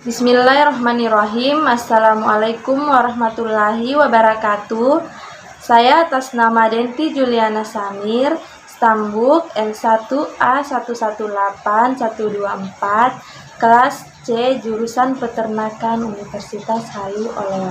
Bismillahirrahmanirrahim. Assalamualaikum warahmatullahi wabarakatuh. Saya atas nama Denti Juliana Samir, Stambuk N1A118124, kelas C, jurusan Peternakan Universitas Halu Oleo.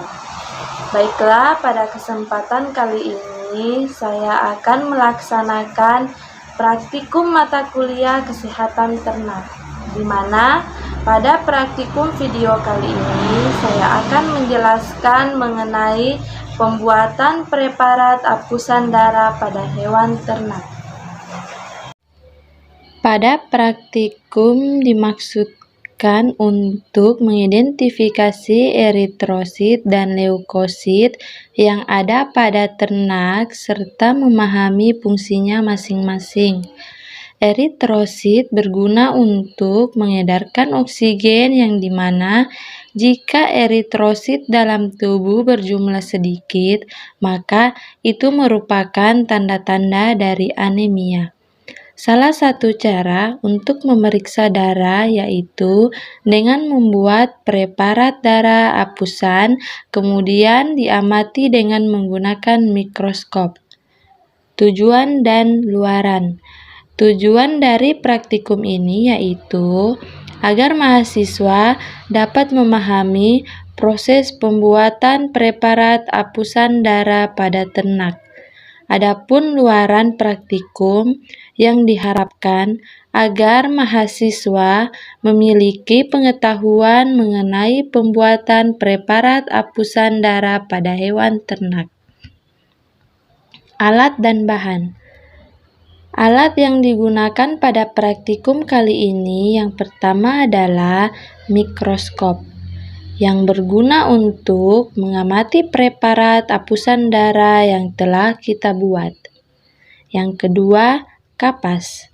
Baiklah, pada kesempatan kali ini saya akan melaksanakan praktikum mata kuliah kesehatan ternak, di mana pada praktikum video kali ini saya akan menjelaskan mengenai pembuatan preparat apusan darah pada hewan ternak. Pada praktikum dimaksudkan untuk mengidentifikasi eritrosit dan leukosit yang ada pada ternak serta memahami fungsinya masing-masing. Eritrosit berguna untuk mengedarkan oksigen yang dimana jika eritrosit dalam tubuh berjumlah sedikit, maka itu merupakan tanda-tanda dari anemia. Salah satu cara untuk memeriksa darah yaitu dengan membuat preparat darah apusan, kemudian diamati dengan menggunakan mikroskop. Tujuan dan luaran. Tujuan dari praktikum ini yaitu agar mahasiswa dapat memahami proses pembuatan preparat apusan darah pada ternak. Adapun luaran praktikum yang diharapkan agar mahasiswa memiliki pengetahuan mengenai pembuatan preparat apusan darah pada hewan ternak. Alat dan bahan. Alat yang digunakan pada praktikum kali ini yang pertama adalah mikroskop, yang berguna untuk mengamati preparat apusan darah yang telah kita buat. Yang kedua, kapas,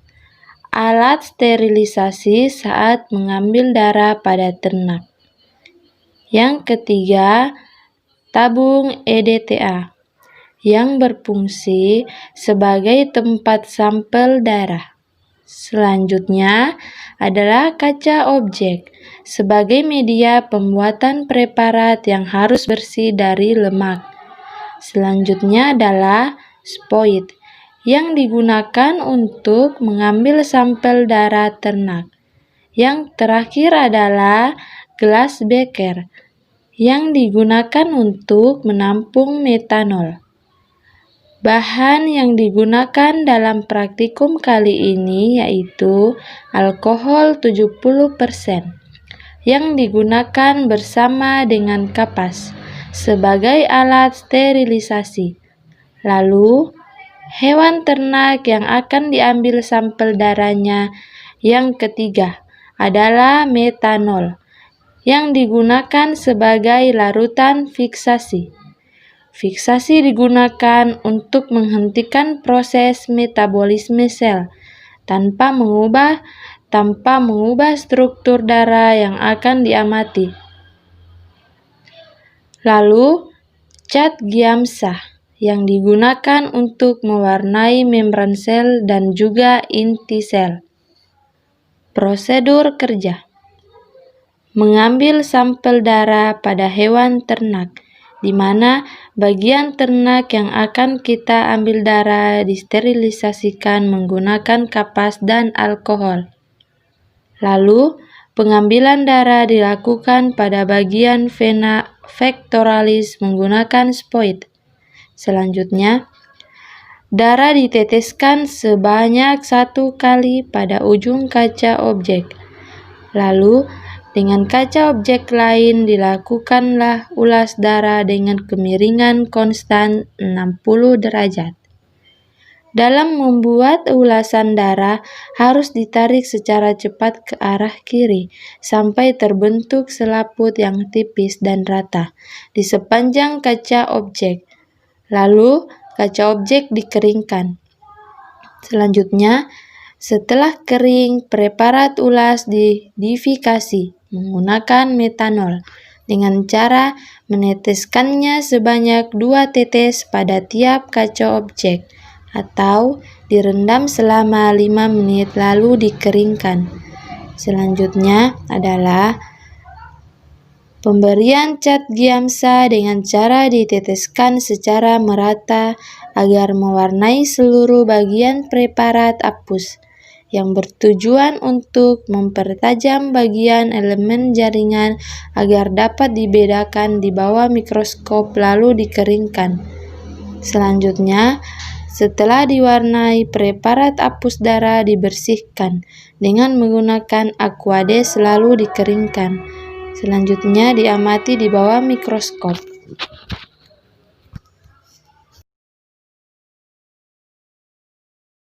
alat sterilisasi saat mengambil darah pada ternak. Yang ketiga, tabung EDTA, yang berfungsi sebagai tempat sampel darah. Selanjutnya adalah kaca objek sebagai media pembuatan preparat yang harus bersih dari lemak. Selanjutnya adalah spoit yang digunakan untuk mengambil sampel darah ternak. Yang terakhir adalah gelas beker yang digunakan untuk menampung metanol. Bahan yang digunakan dalam praktikum kali ini yaitu alkohol 70% yang digunakan bersama dengan kapas sebagai alat sterilisasi. Lalu, hewan ternak yang akan diambil sampel darahnya yang ketiga adalah metanol yang digunakan sebagai larutan fiksasi. Fiksasi digunakan untuk menghentikan proses metabolisme sel tanpa mengubah struktur darah yang akan diamati. Lalu, cat Giemsa yang digunakan untuk mewarnai membran sel dan juga inti sel. Prosedur kerja. Mengambil sampel darah pada hewan ternak, di mana bagian ternak yang akan kita ambil darah disterilisasikan menggunakan kapas dan alkohol. Lalu, pengambilan darah dilakukan pada bagian vena pectoralis menggunakan spoit. Selanjutnya, darah diteteskan sebanyak 1 kali pada ujung kaca objek. Lalu, dengan kaca objek lain dilakukanlah ulas darah dengan kemiringan konstan 60 derajat. Dalam membuat ulasan darah harus ditarik secara cepat ke arah kiri sampai terbentuk selaput yang tipis dan rata di sepanjang kaca objek. Lalu kaca objek dikeringkan. Selanjutnya, setelah kering, preparat ulas didifikasi menggunakan metanol dengan cara meneteskannya sebanyak 2 tetes pada tiap kaca objek atau direndam selama 5 menit lalu dikeringkan. Selanjutnya adalah Pemberian cat Giamsa dengan cara diteteskan secara merata agar mewarnai seluruh bagian preparat apus, yang bertujuan untuk mempertajam bagian elemen jaringan agar dapat dibedakan di bawah mikroskop lalu dikeringkan. Selanjutnya, setelah diwarnai, preparat apus darah dibersihkan dengan menggunakan aquades lalu dikeringkan. Selanjutnya diamati di bawah mikroskop.